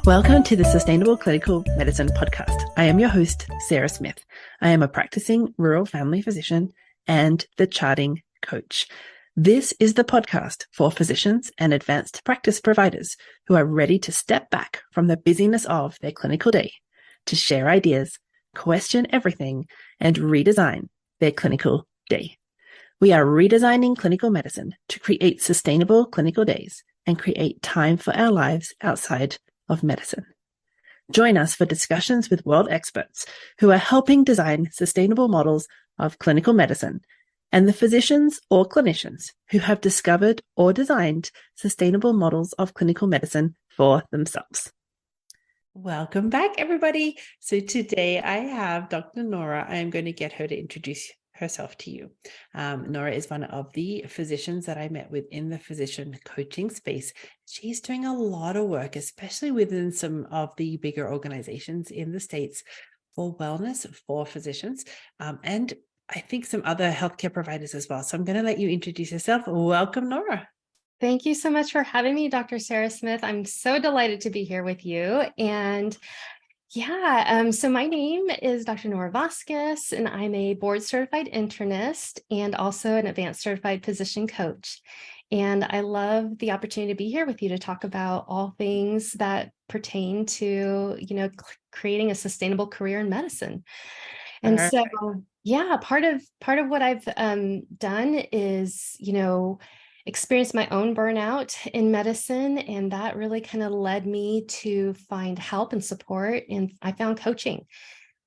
Welcome to the Sustainable Clinical Medicine podcast. I am your host, Sarah Smith. I am a practicing rural family physician and the charting coach. This is the podcast for physicians and advanced practice providers who are ready to step back from the busyness of their clinical day to share ideas, question everything, and redesign their clinical day. We are redesigning clinical medicine to create sustainable clinical days and create time for our lives outside of medicine. Join us for discussions with world experts who are helping design sustainable models of clinical medicine and the physicians or clinicians who have discovered or designed sustainable models of clinical medicine for themselves. Welcome back, everybody. So today I have Dr. Nora. I am going to get her to introduce herself to you. Nora is one of the physicians that I met with in the physician coaching space. She's doing a lot of work, especially within some of the bigger organizations in the States for wellness for physicians, and I think some other healthcare providers as well. So I'm going to let you introduce yourself. Welcome, Nora. Thank you so much for having me, Dr. Sarah Smith. I'm so delighted to be here with you. And so my name is Dr. Nora Vasquez, and I'm a board certified internist and also an advanced certified physician coach. And I love the opportunity to be here with you to talk about all things that pertain to, creating a sustainable career in medicine. And so, part of what I've done is, experienced my own burnout in medicine, and that really kind of led me to find help and support. And I found coaching,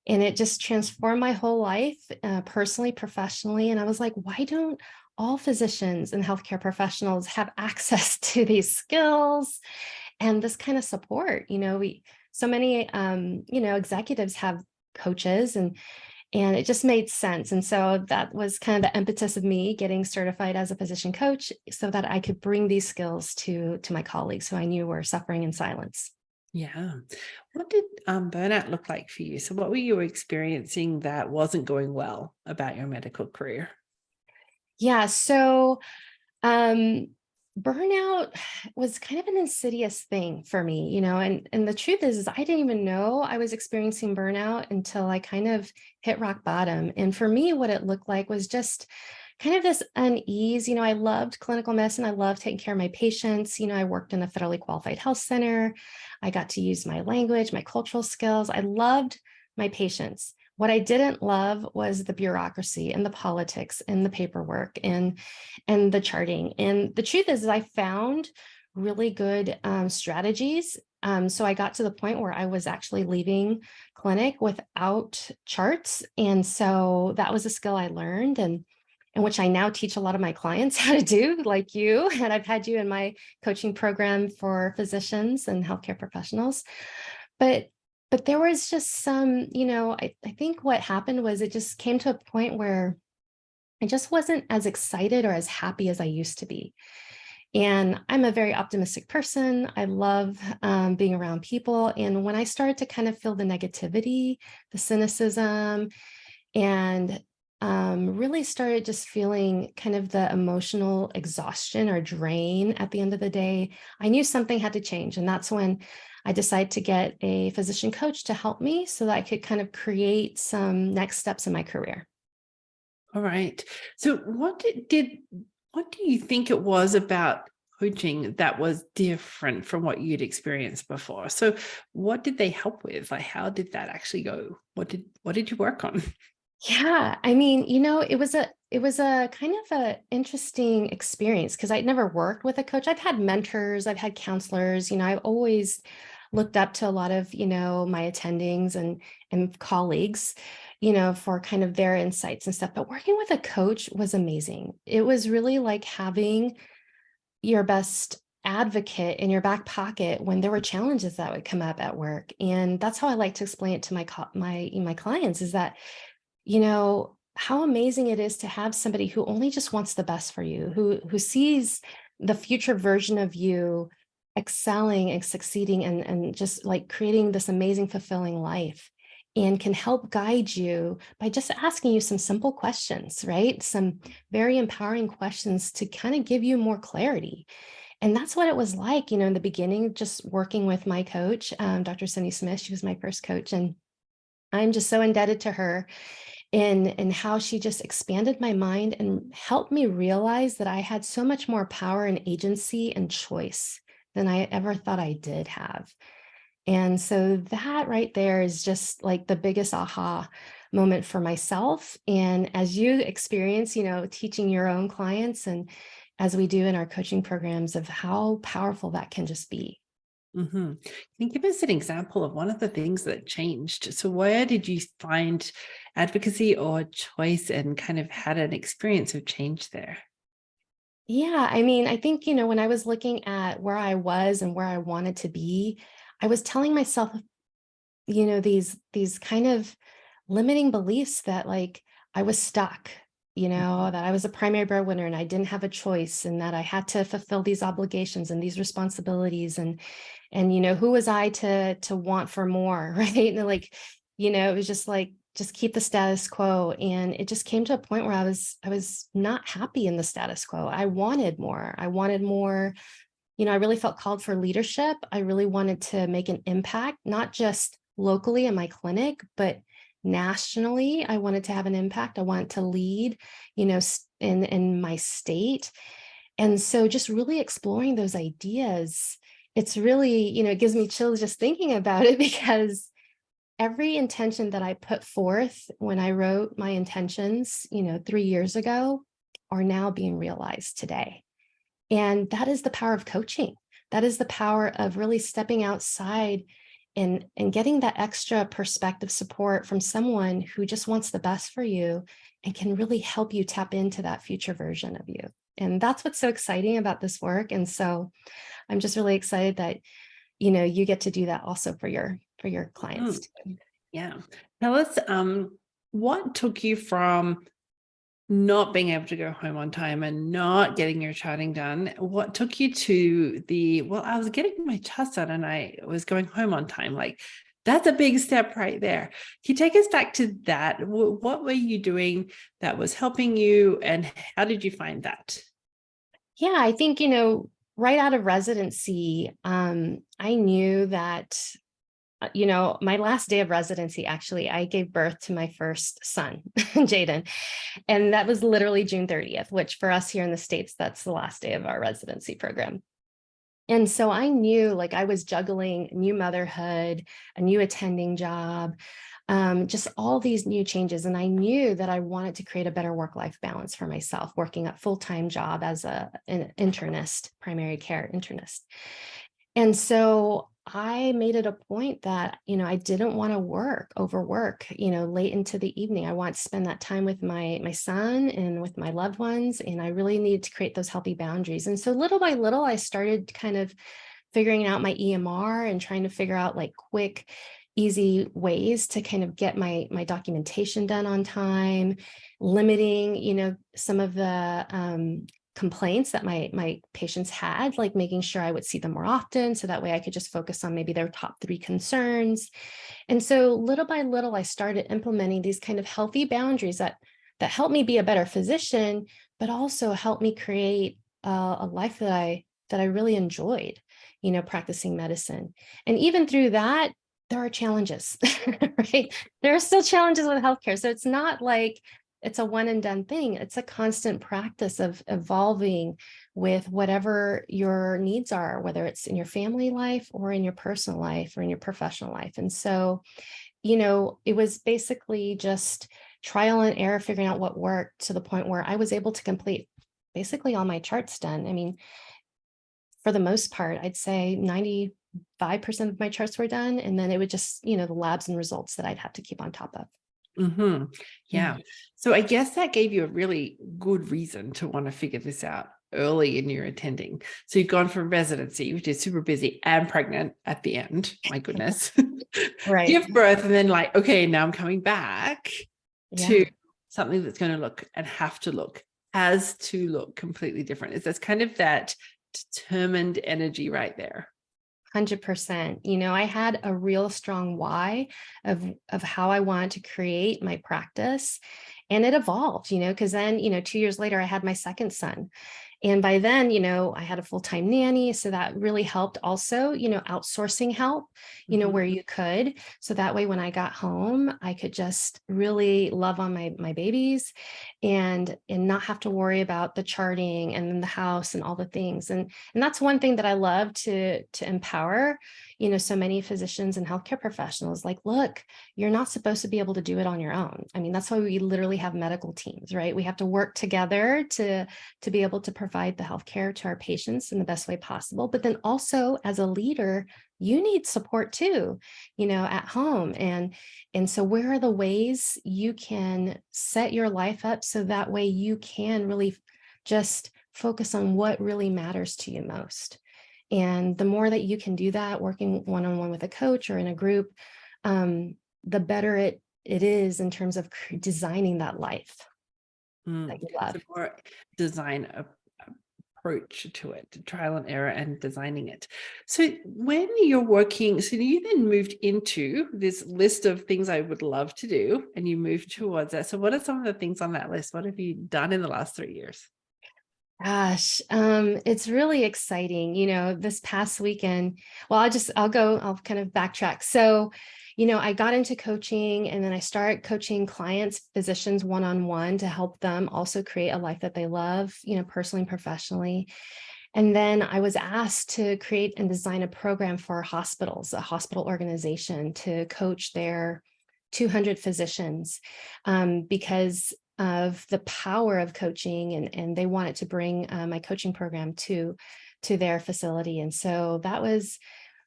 and it just transformed my whole life, personally, professionally. And I was like, why don't all physicians and healthcare professionals have access to these skills and this kind of support? So many, executives have coaches, and it just made sense. And so that was kind of the impetus of me getting certified as a physician coach so that I could bring these skills to my colleagues who I knew were suffering in silence. Yeah. What did burnout look like for you? So what were you experiencing that wasn't going well about your medical career? Yeah. So burnout was kind of an insidious thing for me, and the truth is I didn't even know I was experiencing burnout until I kind of hit rock bottom. And for me, what it looked like was just kind of this unease. I loved clinical medicine. I loved taking care of my patients. I worked in a federally qualified health center. I got to use my language, my cultural skills. I loved my patients. What I didn't love was the bureaucracy and the politics and the paperwork and the charting. And the truth is I found really good strategies. So I got to the point where I was actually leaving clinic without charts. And so that was a skill I learned, and which I now teach a lot of my clients how to do, like you. And I've had you in my coaching program for physicians and healthcare professionals. But there was just some, I think what happened was it just came to a point where I just wasn't as excited or as happy as I used to be. And I'm a very optimistic person. I love being around people. And when I started to kind of feel the negativity, the cynicism, and really started just feeling kind of the emotional exhaustion or drain at the end of the day, I knew something had to change. And that's when I decided to get a physician coach to help me so that I could kind of create some next steps in my career. All right. So what do you think it was about coaching that was different from what you'd experienced before? So what did they help with? Like, how did that actually go? What did you work on? Yeah, I mean, it was a kind of a interesting experience because I'd never worked with a coach. I've had mentors, I've had counselors, I've always looked up to a lot of, my attendings and colleagues, for kind of their insights and stuff. But working with a coach was amazing. It was really like having your best advocate in your back pocket when there were challenges that would come up at work. And that's how I like to explain it to my clients is that, how amazing it is to have somebody who only just wants the best for you, who sees the future version of you excelling and succeeding and just like creating this amazing, fulfilling life, and can help guide you by just asking you some simple questions, right? Some very empowering questions to kind of give you more clarity. And that's what it was like, in the beginning, just working with my coach, Dr. Cindy Smith. She was my first coach. And I'm just so indebted to her in how she just expanded my mind and helped me realize that I had so much more power and agency and choice than I ever thought I did have. And so that right there is just like the biggest aha moment for myself. And as you experience, teaching your own clients, and as we do in our coaching programs, of how powerful that can just be. Can you give us an example of one of the things that changed? So where did you find advocacy or choice, and kind of had an experience of change there? Yeah, I mean, I think, when I was looking at where I was and where I wanted to be, I was telling myself, these kind of limiting beliefs that like I was stuck, that I was a primary breadwinner and I didn't have a choice, and that I had to fulfill these obligations and these responsibilities, and who was I to want for more, right? And like, it was just like, just keep the status quo. And it just came to a point where I was not happy in the status quo. I wanted more. I really felt called for leadership. I really wanted to make an impact, not just locally in my clinic, but nationally. I wanted to have an impact. I wanted to lead, in my state. And so just really exploring those ideas, it's really, it gives me chills just thinking about it, because every intention that I put forth when I wrote my intentions, 3 years ago, are now being realized today. And that is the power of coaching. That is the power of really stepping outside and getting that extra perspective support from someone who just wants the best for you and can really help you tap into that future version of you. And that's what's so exciting about this work. And so I'm just really excited that, you get to do that also for your clients too. Yeah. Tell us, what took you from not being able to go home on time and not getting your charting done? What took you to well, I was getting my charts done and I was going home on time. Like, that's a big step right there. Can you take us back to that? What were you doing that was helping you, and how did you find that? Yeah, I think, right out of residency, I knew that, my last day of residency, actually, I gave birth to my first son, Jaden. And that was literally June 30th, which for us here in the States, that's the last day of our residency program. And so I knew, like, I was juggling new motherhood, a new attending job, just all these new changes. And I knew that I wanted to create a better work-life balance for myself, working a full-time job as an internist, primary care internist. And so I made it a point that, I didn't want to overwork, late into the evening. I want to spend that time with my son and with my loved ones. And I really needed to create those healthy boundaries. And so little by little, I started kind of figuring out my EMR and trying to figure out like quick, easy ways to kind of get my documentation done on time, limiting, some of the complaints that my patients had, like making sure I would see them more often, so that way I could just focus on maybe their top 3 concerns. And so little by little, I started implementing these kind of healthy boundaries that help me be a better physician, but also help me create a life that I really enjoyed, practicing medicine. And even through that, there are challenges, right? There are still challenges with healthcare. So it's not like it's a one and done thing. It's a constant practice of evolving with whatever your needs are, whether it's in your family life or in your personal life or in your professional life. And so, it was basically just trial and error, figuring out what worked, to the point where I was able to complete basically all my charts done. I mean, for the most part, I'd say 95% of my charts were done. And then it would just, the labs and results that I'd have to keep on top of. Yeah. So I guess that gave you a really good reason to want to figure this out early in your attending. So you've gone from residency, which is super busy, and pregnant at the end. My goodness. Right. Give birth, and then like, okay, now I'm coming back to something that's going to look and has to look completely different. It's kind of that determined energy right there. 100%. I had a real strong why of how I wanted to create my practice. And it evolved, because then, 2 years later, I had my second son. And by then, I had a full-time nanny. So that really helped also, outsourcing help, where you could. So that way, when I got home, I could just really love on my babies and not have to worry about the charting and then the house and all the things. And that's one thing that I love to empower, so many physicians and healthcare professionals. Like, look, you're not supposed to be able to do it on your own. I mean, that's why we literally have medical teams, right? We have to work together to be able to provide the healthcare to our patients in the best way possible. But then also, as a leader, you need support too, at home. And so where are the ways you can set your life up so that way you can really just focus on what really matters to you most? And the more that you can do that, working one-on-one with a coach or in a group, the better it is in terms of designing that life that you love. So more design approach to it, to trial and error and designing it. So when you're working, so you then moved into this list of things I would love to do, and you moved towards that. So what are some of the things on that list? What have you done in the last 3 years? Gosh, it's really exciting. This past weekend, well, I'll kind of backtrack. So, I got into coaching and then I started coaching clients, physicians one-on-one to help them also create a life that they love, personally and professionally. And then I was asked to create and design a program for hospitals, a hospital organization to coach their 200 physicians, because of the power of coaching, and they wanted to bring my coaching program to their facility. And so that was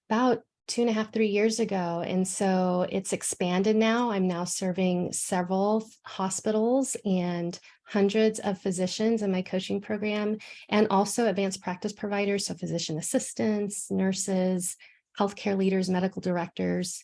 about 2.5, 3 years ago. And so it's expanded now. I'm now serving several hospitals and hundreds of physicians in my coaching program, and also advanced practice providers, so physician assistants, nurses, healthcare leaders, medical directors.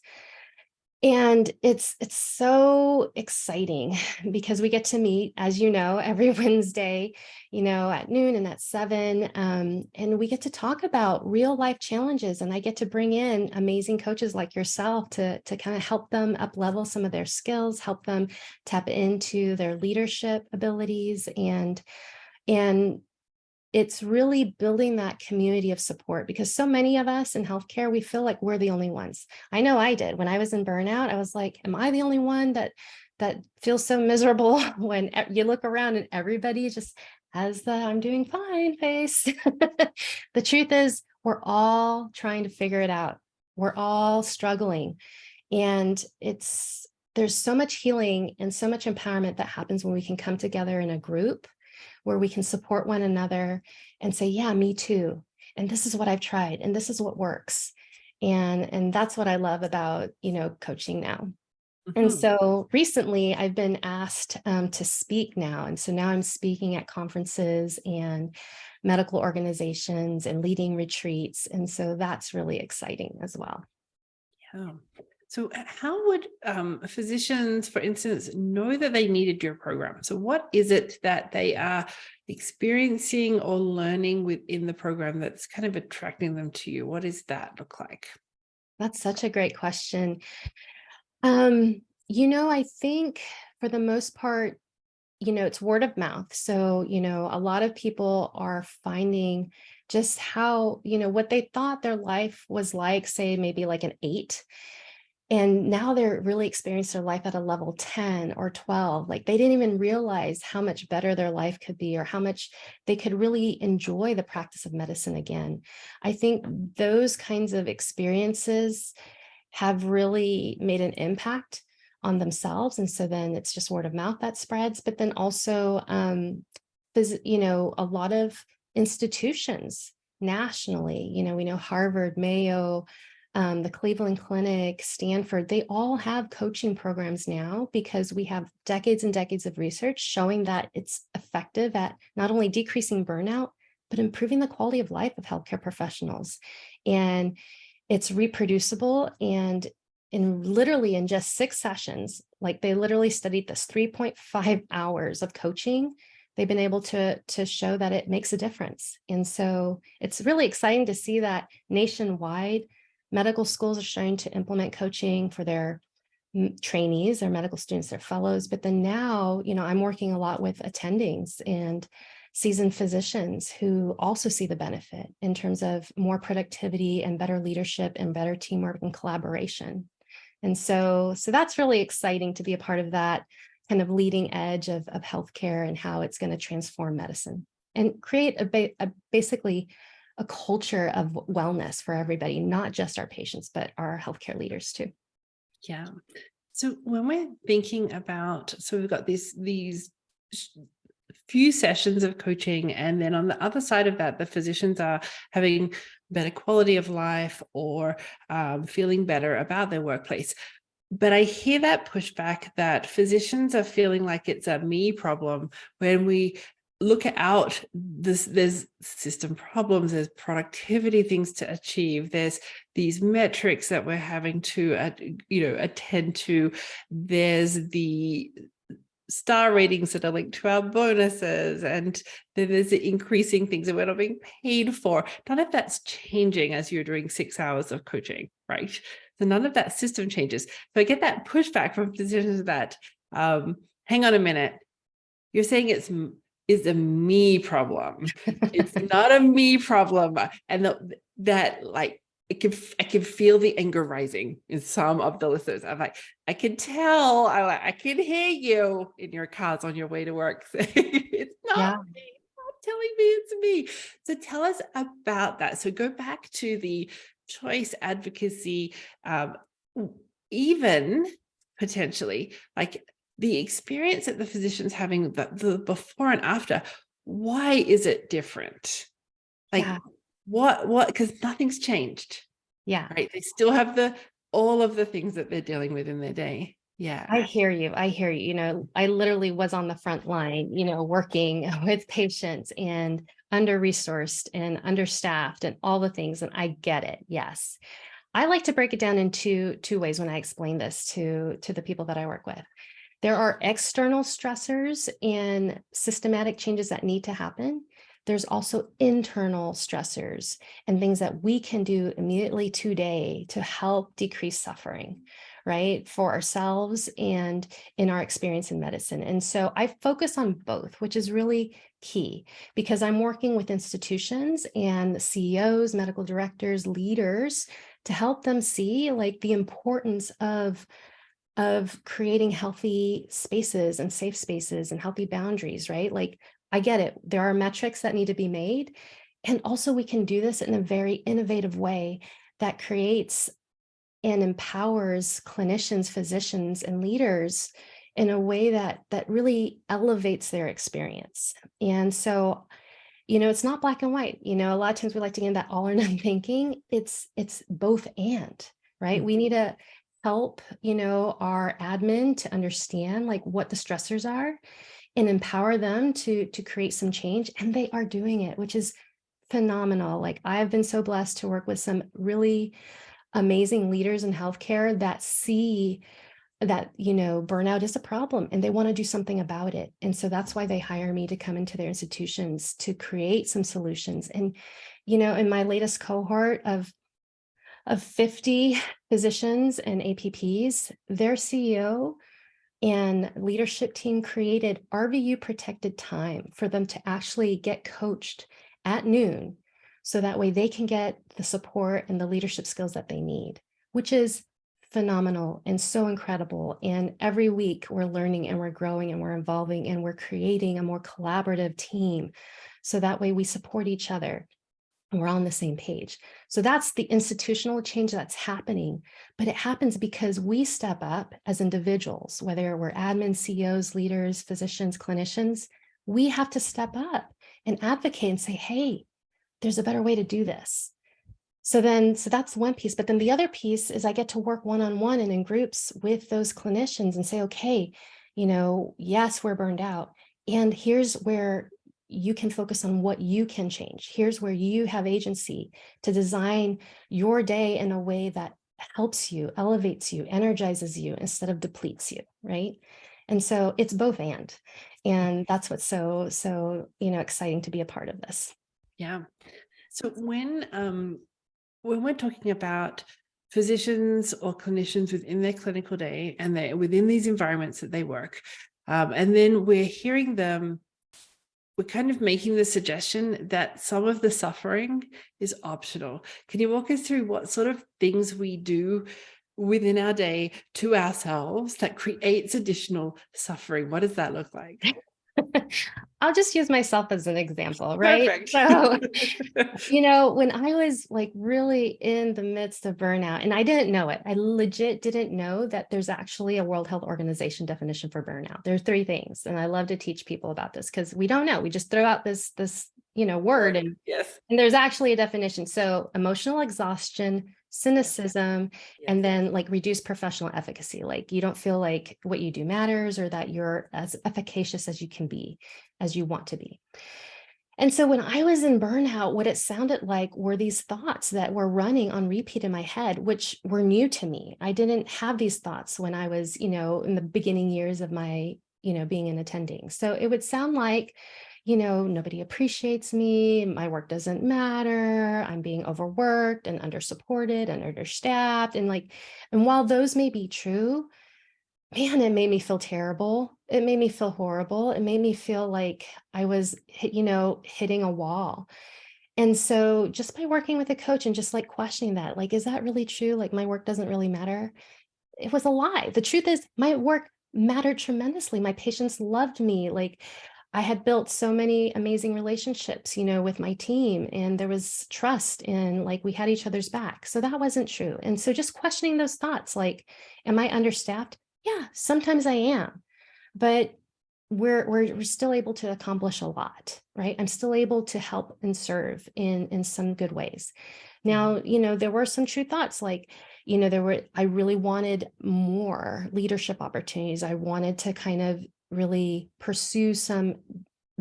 And it's so exciting because we get to meet, as you know, every Wednesday, at noon and at 7, and we get to talk about real life challenges. And I get to bring in amazing coaches like yourself to kind of help them up level some of their skills, help them tap into their leadership abilities, and it's really building that community of support, because so many of us in healthcare, we feel like we're the only ones. I know I did. When I was in burnout, I was like, am I the only one that feels so miserable when you look around and everybody just has the "I'm doing fine" face? The truth is, we're all trying to figure it out. We're all struggling. And there's so much healing and so much empowerment that happens when we can come together in a group where we can support one another and say, yeah, me too. And this is what I've tried, and this is what works. And that's what I love about, coaching now. And so recently I've been asked to speak now. And so now I'm speaking at conferences and medical organizations and leading retreats. And so that's really exciting as well. Yeah. So how would physicians, for instance, know that they needed your program? So what is it that they are experiencing or learning within the program that's kind of attracting them to you? What does that look like? That's such a great question. I think for the most part, it's word of mouth. So, a lot of people are finding just how, what they thought their life was like, say maybe like an 8. And now they're really experiencing their life at a level 10 or 12. Like they didn't even realize how much better their life could be, or how much they could really enjoy the practice of medicine again. I think those kinds of experiences have really made an impact on themselves. And so then it's just word of mouth that spreads. But then also, a lot of institutions nationally, we know Harvard, Mayo, the Cleveland Clinic, Stanford, they all have coaching programs now, because we have decades and decades of research showing that it's effective at not only decreasing burnout, but improving the quality of life of healthcare professionals. And it's reproducible, and literally in just 6 sessions, like they literally studied this 3.5 hours of coaching, they've been able to show that it makes a difference. And so it's really exciting to see that nationwide medical schools are starting to implement coaching for their trainees, their medical students, their fellows. But then now, I'm working a lot with attendings and seasoned physicians who also see the benefit in terms of more productivity and better leadership and better teamwork and collaboration. And so that's really exciting to be a part of that kind of leading edge of healthcare and how it's going to transform medicine and create basically a culture of wellness for everybody, not just our patients, but our healthcare leaders too. Yeah. So when we're thinking about, so we've got these few sessions of coaching, and then on the other side of that, the physicians are having better quality of life or feeling better about their workplace. But I hear that pushback that physicians are feeling like it's a me problem when we look out there's system problems, there's productivity things to achieve, there's these metrics that we're having to attend to, there's the star ratings that are linked to our bonuses, and then there's the increasing things that we're not being paid for. None of that's changing as you're doing 6 hours of coaching, right? So none of that system changes. So I get that pushback from physicians that, hang on a minute, you're saying it's a me problem. It's not a me problem. And that like, I can feel the anger rising in some of the listeners. I'm like, I can tell, I can hear you in your cars on your way to work. It's not me. Stop telling me it's me. So tell us about that. So go back to the choice advocacy, even potentially like the experience that the physician's having, the before and after. Why is it different? Like, yeah. What, because nothing's changed. Yeah. Right. They still have all of the things that they're dealing with in their day. Yeah. I hear you. You know, I literally was on the front line, working with patients and under-resourced and understaffed and all the things. And I get it. Yes. I like to break it down into two ways when I explain this to the people that I work with. There are external stressors and systematic changes that need to happen. There's also internal stressors and things that we can do immediately today to help decrease suffering, right, for ourselves and in our experience in medicine. And so I focus on both, which is really key because I'm working with institutions and CEOs, medical directors, leaders to help them see like the importance of creating healthy spaces and safe spaces and healthy boundaries, right? Like, I get it. There are metrics that need to be made. And also we can do this in a very innovative way that creates and empowers clinicians, physicians, and leaders in a way that really elevates their experience. And so, it's not black and white. A lot of times we like to get into that all or none thinking. It's both and, right? We need to help, our admin to understand like what the stressors are and empower them to create some change. And they are doing it, which is phenomenal. Like I've been so blessed to work with some really amazing leaders in healthcare that see that, burnout is a problem and they want to do something about it. And so that's why they hire me to come into their institutions to create some solutions. And, in my latest cohort of 50 physicians and APPs, their CEO and leadership team created RVU protected time for them to actually get coached at noon. So that way they can get the support and the leadership skills that they need, which is phenomenal and so incredible. And every week we're learning and we're growing and we're evolving and we're creating a more collaborative team. So that way we support each other. And we're on the same page. So that's the institutional change that's happening, but it happens because we step up as individuals, whether we're admin, CEOs, leaders, physicians, clinicians, we have to step up and advocate and say, hey, there's a better way to do this. So that's one piece. But then the other piece is I get to work one-on-one and in groups with those clinicians and say, okay, yes, we're burned out. And here's where you can focus on what you can change. Here's where you have agency to design your day in a way that helps you, elevates you, energizes you instead of depletes you, right? And so it's both and that's what's so exciting to be a part of this. Yeah. So when we're talking about physicians or clinicians within their clinical day and they're within these environments that they work, and then we're hearing them we're kind of making the suggestion that some of the suffering is optional. Can you walk us through what sort of things we do within our day to ourselves that creates additional suffering? What does that look like? I'll just use myself as an example, right? Perfect. So, when I was like really in the midst of burnout, and I didn't know it, I legit didn't know that there's actually a World Health Organization definition for burnout. There are three things, and I love to teach people about this because we don't know. We just throw out this word, and Yes. there's actually a definition. So, emotional exhaustion, cynicism, and then like reduced professional efficacy. Like you don't feel like what you do matters or that you're as efficacious as you can be, as you want to be. And so when I was in burnout, what it sounded like were these thoughts that were running on repeat in my head, which were new to me. I didn't have these thoughts when I was, in the beginning years of my, being an attending. So it would sound like, nobody appreciates me, my work doesn't matter, I'm being overworked and undersupported and understaffed. And while those may be true, man, it made me feel terrible. It made me feel horrible. It made me feel like I was, hitting a wall. And so just by working with a coach and just like questioning that, like, is that really true? Like my work doesn't really matter. It was a lie. The truth is my work mattered tremendously. My patients loved me. Like I had built so many amazing relationships, with my team, and there was trust and like we had each other's back. So that wasn't true. And so just questioning those thoughts, like, am I understaffed? Yeah, sometimes I am, but we're still able to accomplish a lot, right? I'm still able to help and serve in some good ways. Now, there were some true thoughts like, I really wanted more leadership opportunities. I wanted to kind of really pursue some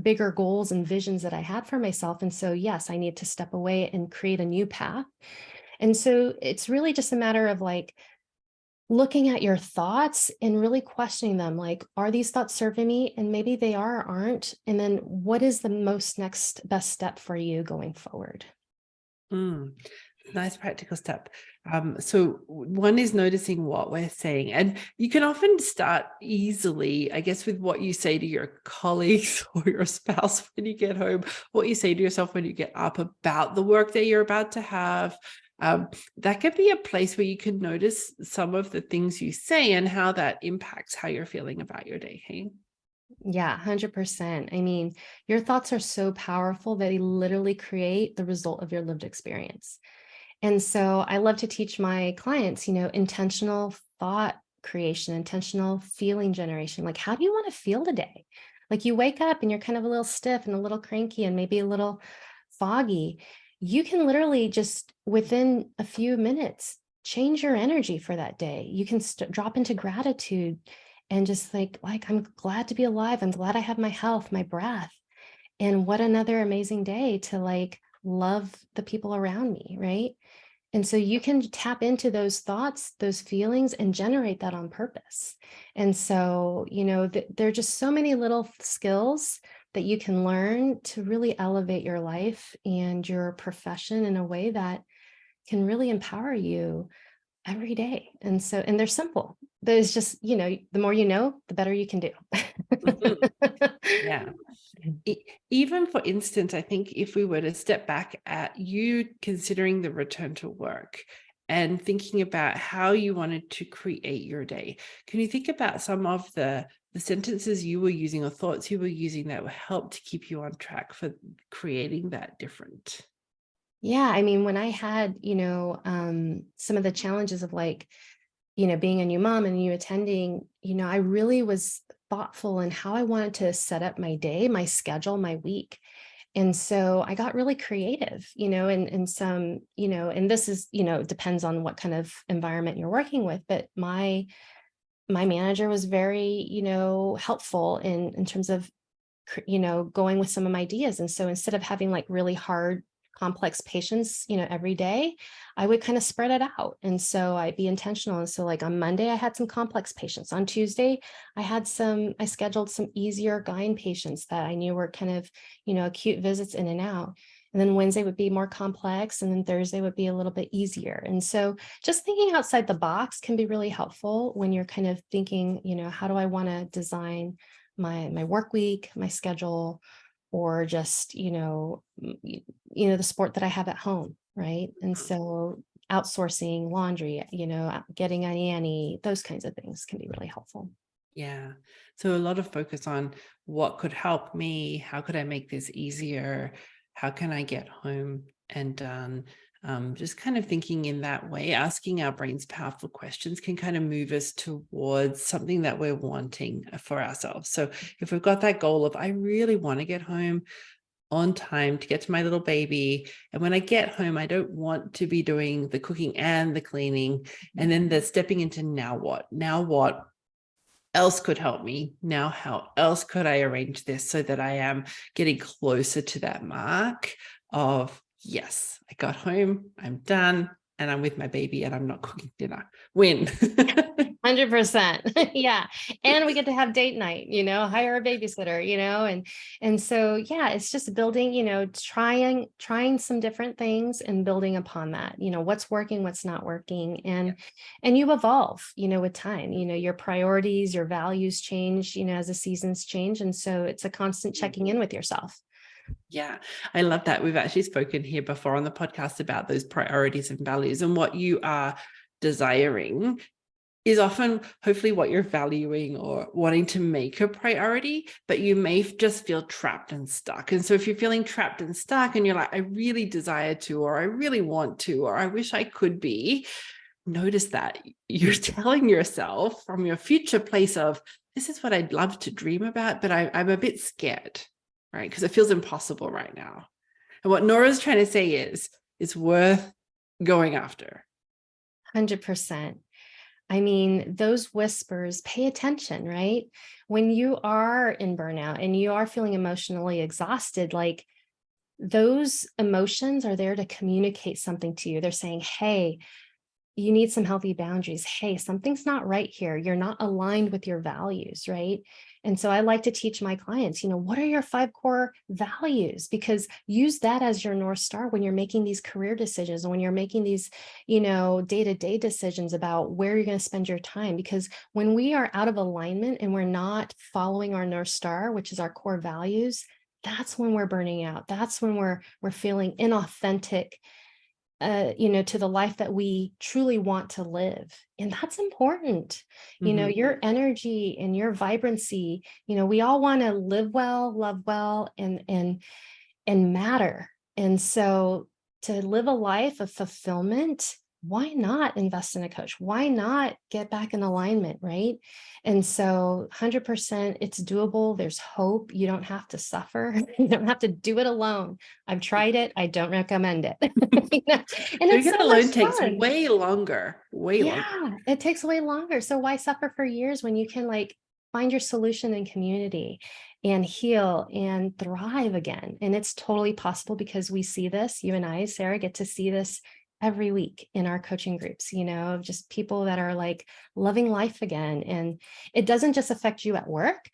bigger goals and visions that I had for myself. And so, yes, I need to step away and create a new path. And so it's really just a matter of like, looking at your thoughts and really questioning them, like, are these thoughts serving me? And maybe they are or aren't. And then what is the most next best step for you going forward? Nice practical step. So one is noticing what we're saying, and you can often start easily, I guess, with what you say to your colleagues or your spouse when you get home, what you say to yourself when you get up about the work that you're about to have. That could be a place where you can notice some of the things you say and how that impacts how you're feeling about your day. Hey? Yeah, 100%. I mean, your thoughts are so powerful that they literally create the result of your lived experience. And so I love to teach my clients, intentional thought creation, intentional feeling generation. Like, how do you want to feel today? Like you wake up and you're kind of a little stiff and a little cranky and maybe a little foggy. You can literally just within a few minutes change your energy for that day. You can drop into gratitude and just like, I'm glad to be alive. I'm glad I have my health, my breath. And what another amazing day to like love the people around me, right? And so you can tap into those thoughts, those feelings, and generate that on purpose. And so, there are just so many little skills that you can learn to really elevate your life and your profession in a way that can really empower you every day. And so, and they're simple. There's just, the more you know, the better you can do. Yeah. Even for instance, I think if we were to step back at you considering the return to work and thinking about how you wanted to create your day, can you think about some of the sentences you were using or thoughts you were using that will help to keep you on track for creating that different? Yeah, I mean, when I had, some of the challenges of like, being a new mom and new attending, I really was thoughtful in how I wanted to set up my day, my schedule, my week. And so I got really creative, and some, and this is, depends on what kind of environment you're working with, but my manager was very, helpful in terms of, going with some of my ideas. And so instead of having like really hard, complex patients, every day, I would kind of spread it out. And so I'd be intentional. And so like on Monday, I had some complex patients. On Tuesday, I scheduled some easier gyne patients that I knew were kind of, acute visits in and out. And then Wednesday would be more complex. And then Thursday would be a little bit easier. And so just thinking outside the box can be really helpful when you're kind of thinking, how do I want to design my work week, my schedule, or just, the sport that I have at home, right? And so outsourcing laundry, getting a nanny, those kinds of things can be really helpful. Yeah. So a lot of focus on what could help me. How could I make this easier? How can I get home and done? Just kind of thinking in that way, asking our brains powerful questions can kind of move us towards something that we're wanting for ourselves. So if we've got that goal of, I really want to get home on time to get to my little baby. And when I get home, I don't want to be doing the cooking and the cleaning. And then the stepping into now what? Now what else could help me? Now, how else could I arrange this so that I am getting closer to that mark of, yes, I got home, I'm done, and I'm with my baby and I'm not cooking dinner. Win. 100%. Yeah. And we get to have date night, hire a babysitter, and so, yeah, it's just building, trying some different things and building upon that, what's working, what's not working. And you evolve, with time, your priorities, your values change, as the seasons change. And so it's a constant checking in with yourself. Yeah, I love that. We've actually spoken here before on the podcast about those priorities and values, and what you are desiring is often hopefully what you're valuing or wanting to make a priority, but you may just feel trapped and stuck. And so if you're feeling trapped and stuck and you're like, I really desire to, or I really want to, or I wish I could be, notice that you're telling yourself from your future place of, this is what I'd love to dream about, but I'm a bit scared, right? Because it feels impossible right now. And what Nora's trying to say is, it's worth going after. 100%. I mean, those whispers, pay attention, right? When you are in burnout and you are feeling emotionally exhausted, like those emotions are there to communicate something to you. They're saying, hey, you need some healthy boundaries. Hey, something's not right here. You're not aligned with your values, right? And so I like to teach my clients, what are your 5 core values? Because use that as your North Star when you're making these career decisions, and when you're making these, day-to-day decisions about where you're going to spend your time. Because when we are out of alignment and we're not following our North Star, which is our core values, that's when we're burning out. That's when we're feeling inauthentic, to the life that we truly want to live. And that's important. Your energy and your vibrancy, we all want to live well, love well, and matter. And so to live a life of fulfillment, why not invest in a coach? Why not get back in alignment, right? And so 100%, it's doable. There's hope. You don't have to suffer. You don't have to do it alone. I've tried it. I don't recommend it. And it's so alone much takes fun. way longer, Yeah, it takes way longer. So why suffer for years when you can find your solution in community and heal and thrive again? And it's totally possible, because we see this, you and I, Sarah, get to see this every week in our coaching groups, just people that are loving life again. And it doesn't just affect you at work,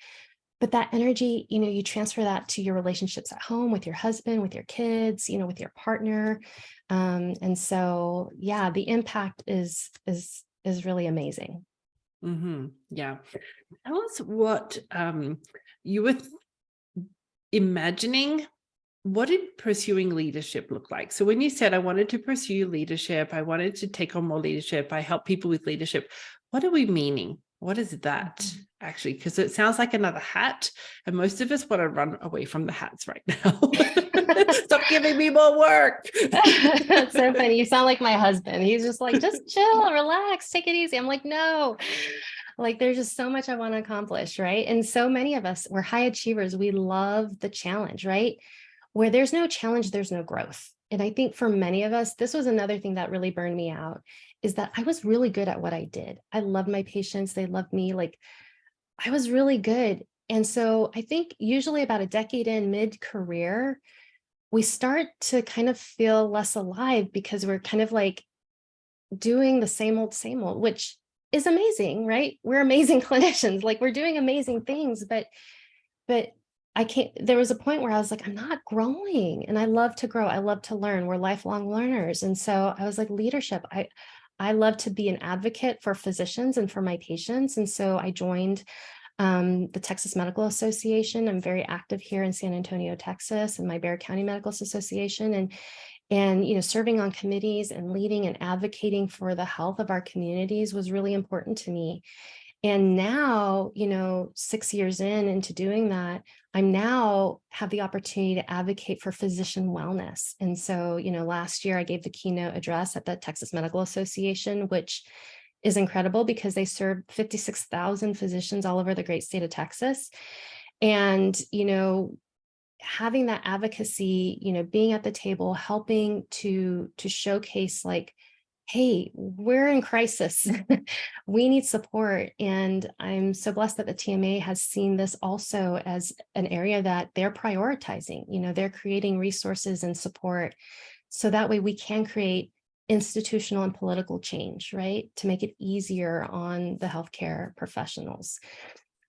but that energy, you transfer that to your relationships at home, with your husband, with your kids, with your partner. And so, yeah, the impact is really amazing. Mm-hmm. Yeah. Tell us what you were imagining. What did pursuing leadership look like? So when you said, I wanted to pursue leadership, I wanted to take on more leadership, I help people with leadership, what are we meaning? What is that actually? Because it sounds like another hat, and most of us want to run away from the hats right now. Stop giving me more work. That's so funny. You sound like my husband. He's just just chill, relax, take it easy. I'm like, no, there's just so much I want to accomplish, right? And so many of us, we're high achievers. We love the challenge, right? Where there's no challenge, there's no growth. And I think for many of us, this was another thing that really burned me out, is that I was really good at what I did. I loved my patients. They loved me. I was really good. And so I think usually about a decade in, mid-career, we start to kind of feel less alive, because we're kind of doing the same old, which is amazing, right? We're amazing clinicians. We're doing amazing things, but I can't, there was a point where I was like, I'm not growing, and I love to grow. I love to learn. We're lifelong learners. And so I was like, leadership, I love to be an advocate for physicians and for my patients. And so I joined the Texas Medical Association. I'm very active here in San Antonio, Texas, and my Bexar County Medical Association, and serving on committees and leading and advocating for the health of our communities was really important to me. And now, 6 years into doing that, I'm now have the opportunity to advocate for physician wellness. And so, last year I gave the keynote address at the Texas Medical Association, which is incredible because they serve 56,000 physicians all over the great state of Texas. And, having that advocacy, being at the table, helping to showcase like, hey, we're in crisis. We need support. And I'm so blessed that the TMA has seen this also as an area that they're prioritizing. They're creating resources and support so that way we can create institutional and political change, right? To make it easier on the healthcare professionals.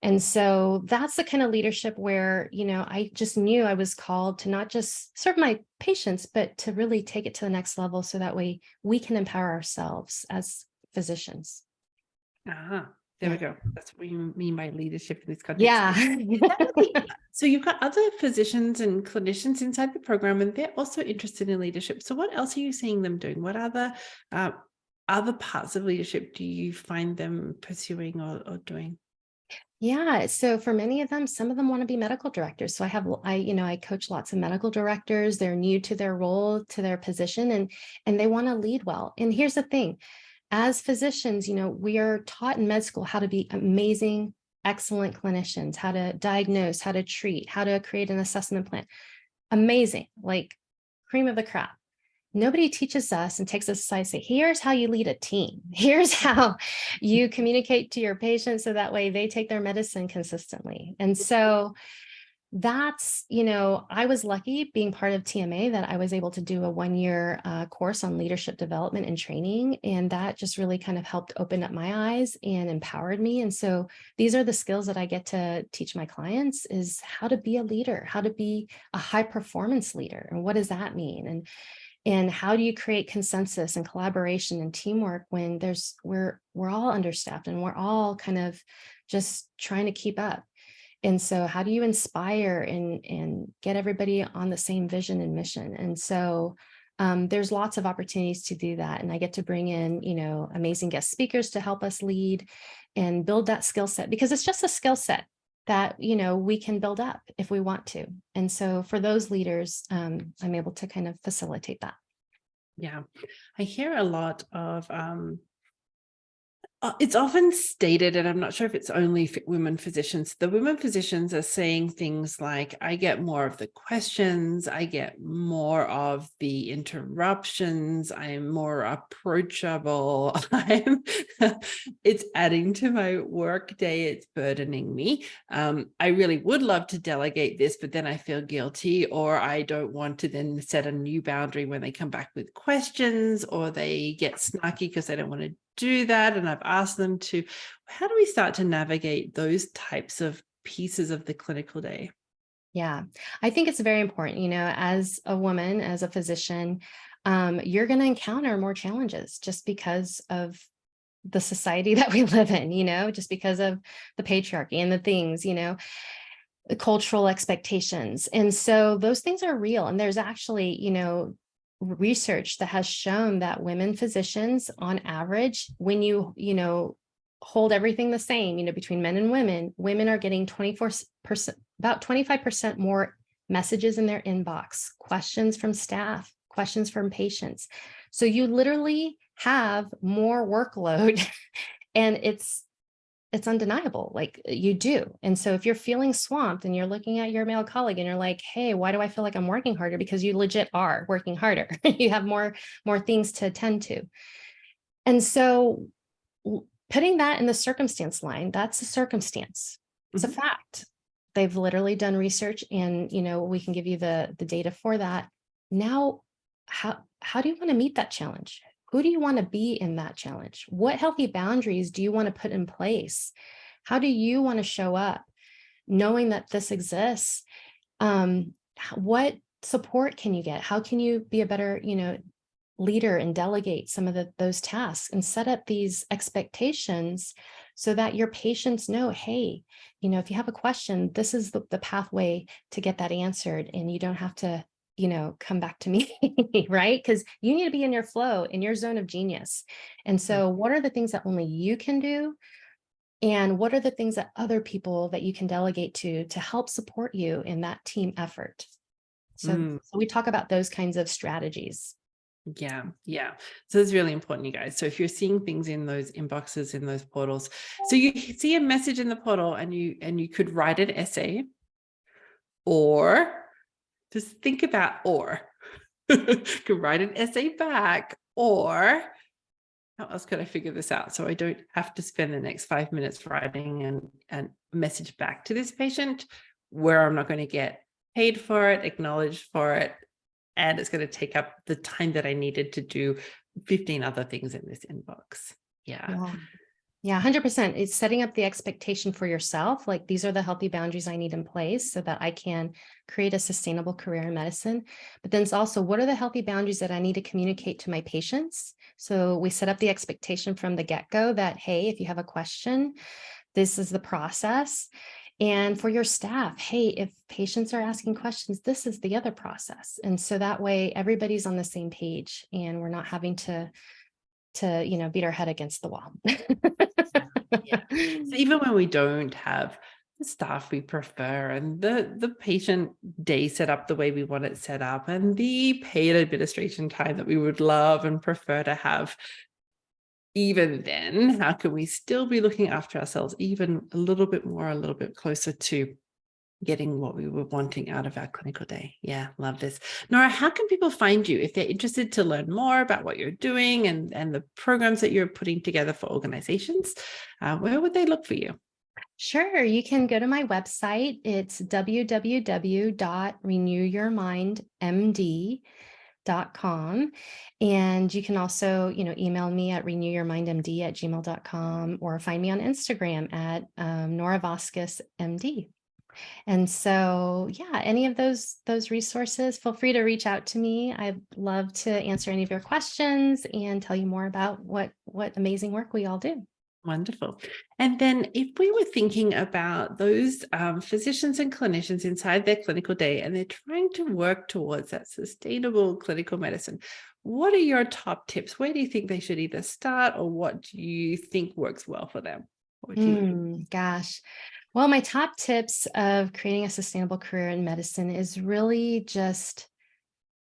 And so that's the kind of leadership where, I just knew I was called to not just serve my patients, but to really take it to the next level so that way we can empower ourselves as physicians. There we go. That's what you mean by leadership in this context. Yeah. So you've got other physicians and clinicians inside the program, and they're also interested in leadership. So what else are you seeing them doing? What other parts of leadership do you find them pursuing or doing? Yeah. So for many of them, some of them want to be medical directors. So I coach lots of medical directors. They're new to their role, to their position, and they want to lead well. And here's the thing, as physicians, we are taught in med school how to be amazing, excellent clinicians, how to diagnose, how to treat, how to create an assessment plan. Amazing, like cream of the crop. Nobody teaches us and takes us aside and say, here's how you lead a team. Here's how you communicate to your patients so that way they take their medicine consistently. And so that's, I was lucky being part of TMA that I was able to do a 1-year course on leadership development and training. And that just really kind of helped open up my eyes and empowered me. And so these are the skills that I get to teach my clients, is how to be a leader, how to be a high performance leader. And what does that mean? And how do you create consensus and collaboration and teamwork when we're all understaffed and we're all kind of just trying to keep up? And so how do you inspire and get everybody on the same vision and mission? And so there's lots of opportunities to do that. And I get to bring in, amazing guest speakers to help us lead and build that skill set, because it's just a skill set that, we can build up if we want to. And so for those leaders, I'm able to kind of facilitate that. Yeah, I hear a lot of, it's often stated, and I'm not sure if it's only women physicians, the women physicians are saying things like, I get more of the questions, I get more of the interruptions, I'm more approachable, it's adding to my work day, it's burdening me. I really would love to delegate this, but then I feel guilty, or I don't want to then set a new boundary when they come back with questions, or they get snarky because they don't want to do that. And I've asked them to. How do we start to navigate those types of pieces of the clinical day? Yeah, I think it's very important, as a woman, as a physician, you're going to encounter more challenges just because of the society that we live in, just because of the patriarchy and the things, the cultural expectations. And so those things are real. And there's actually, research that has shown that women physicians on average, when you hold everything the same, between men and women are getting 24%, about 25% more messages in their inbox, questions from staff, questions from patients. So you literally have more workload and it's undeniable, like you do. And so if you're feeling swamped and you're looking at your male colleague and you're like, hey, why do I feel like I'm working harder? Because you legit are working harder. You have more things to attend to. And so putting that in the circumstance line, that's a circumstance. It's a fact. They've literally done research, and we can give you the data for that. Now, how do you want to meet that challenge? Who do you want to be in that challenge? What healthy boundaries do you want to put in place? How do you want to show up knowing that this exists? What support can you get? How can you be a better, leader and delegate some of those tasks and set up these expectations so that your patients know, hey, if you have a question, this is the pathway to get that answered. And you don't have to, come back to me, right? Because you need to be in your flow, in your zone of genius. And so what are the things that only you can do? And what are the things that other people that you can delegate to help support you in that team effort? So we talk about those kinds of strategies. Yeah. Yeah. So it's really important, you guys. So if you're seeing things in those inboxes, in those portals, so you see a message in the portal and you could write an essay, or just think about, or could write an essay back, or how else could I figure this out so I don't have to spend the next 5 minutes writing and message back to this patient where I'm not going to get paid for it, acknowledged for it, and it's going to take up the time that I needed to do 15 other things in this inbox. Yeah. Yeah, 100%. It's setting up the expectation for yourself. Like, these are the healthy boundaries I need in place so that I can create a sustainable career in medicine. But then it's also, what are the healthy boundaries that I need to communicate to my patients? So we set up the expectation from the get-go that, hey, if you have a question, this is the process. And for your staff, hey, if patients are asking questions, this is the other process. And so that way everybody's on the same page and we're not having to beat our head against the wall. Yeah. So even when we don't have the staff we prefer, and the patient day set up the way we want it set up, and the paid administration time that we would love and prefer to have, even then, how can we still be looking after ourselves even a little bit more, a little bit closer to getting what we were wanting out of our clinical day? Yeah, love this. Nora, how can people find you if they're interested to learn more about what you're doing and the programs that you're putting together for organizations? Where would they look for you? Sure. You can go to my website. It's www.renewyourmindmd.com. And you can also, email me at renewyourmindmd@gmail.com, or find me on Instagram at Nora Vasquez MD. And so, yeah, any of those resources, feel free to reach out to me. I'd love to answer any of your questions and tell you more about what amazing work we all do. Wonderful. And then if we were thinking about those physicians and clinicians inside their clinical day, and they're trying to work towards that sustainable clinical medicine, what are your top tips? Where do you think they should either start, or what do you think works well for them? Gosh. Well, my top tips of creating a sustainable career in medicine is really just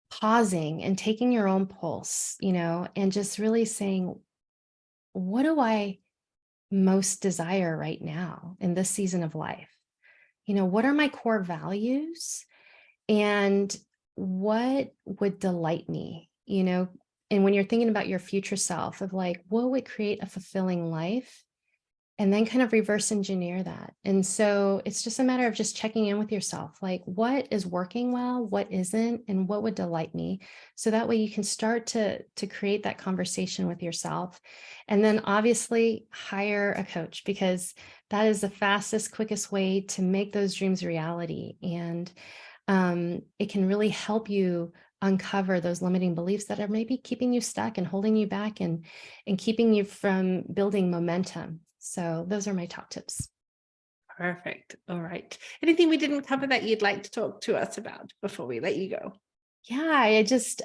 pausing and taking your own pulse, and just really saying, what do I most desire right now in this season of life? What are my core values, and what would delight me? And when you're thinking about your future self, of like, what would create a fulfilling life? And then kind of reverse engineer that. And so it's just a matter of just checking in with yourself, like, what is working well, what isn't, and what would delight me. So that way you can start to create that conversation with yourself. And then obviously hire a coach, because that is the fastest, quickest way to make those dreams reality. And it can really help you uncover those limiting beliefs that are maybe keeping you stuck and holding you back and keeping you from building momentum. So those are my top tips. Perfect. All right. Anything we didn't cover that you'd like to talk to us about before we let you go? Yeah, I just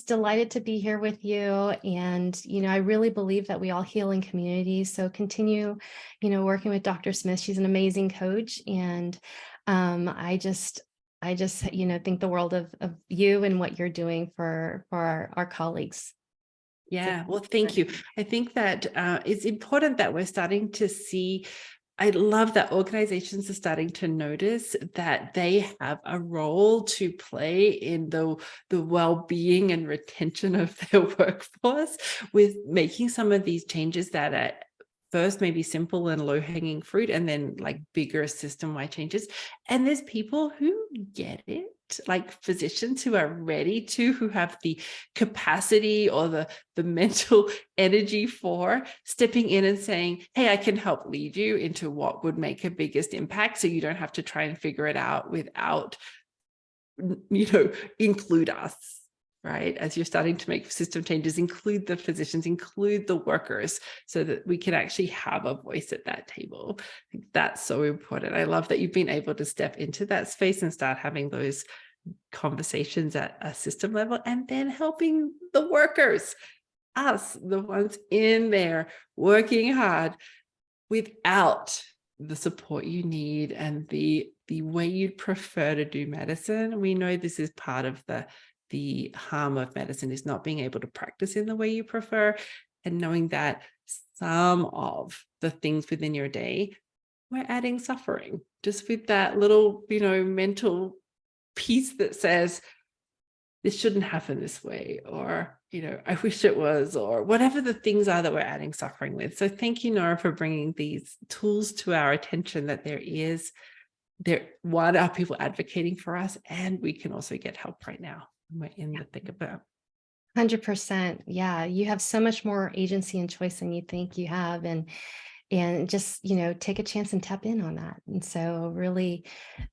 delighted to be here with you. And, I really believe that we all heal in community. So continue, working with Dr. Smith. She's an amazing coach. And I just think the world of you and what you're doing for our colleagues. Yeah, well, thank you. I think that it's important that we're starting to see. I love that organizations are starting to notice that they have a role to play in the well-being and retention of their workforce, with making some of these changes that are first maybe simple and low-hanging fruit, and then like bigger system-wide changes. And there's people who get it, like physicians who are ready to, who have the capacity or the mental energy for stepping in and saying, hey, I can help lead you into what would make a biggest impact, so you don't have to try and figure it out without, include us. right? As you're starting to make system changes, include the physicians, include the workers, so that we can actually have a voice at that table. I think that's so important. I love that you've been able to step into that space and start having those conversations at a system level, and then helping the workers, us, the ones in there working hard without the support you need and the way you'd prefer to do medicine. We know this is part of the harm of medicine, is not being able to practice in the way you prefer, and knowing that some of the things within your day, we're adding suffering, just with that little, mental piece that says, this shouldn't happen this way, or, I wish it was, or whatever the things are that we're adding suffering with. So thank you, Nora, for bringing these tools to our attention, that are people advocating for us, and we can also get help right now. We're in the thick of it. 100%. Yeah. You have so much more agency and choice than you think you have. And just, take a chance and tap in on that. And so really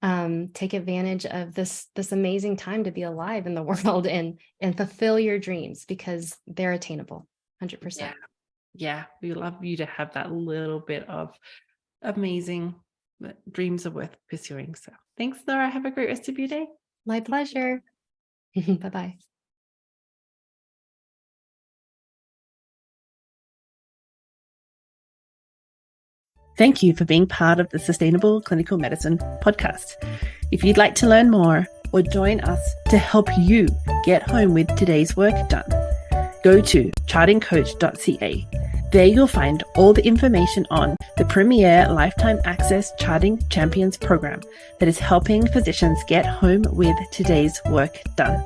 take advantage of this amazing time to be alive in the world, and fulfill your dreams, because they're attainable. 100%. Yeah. We love you to have that little bit of amazing dreams are worth pursuing. So thanks, Nora. Have a great rest of your day. My pleasure. Bye-bye. Thank you for being part of the Sustainable Clinical Medicine podcast. If you'd like to learn more or join us to help you get home with today's work done, go to chartingcoach.ca. There you'll find all the information on the premier Lifetime Access Charting Champions program that is helping physicians get home with today's work done,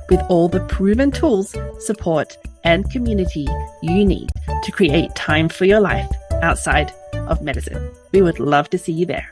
with all the proven tools, support, and community you need to create time for your life outside of medicine. We would love to see you there.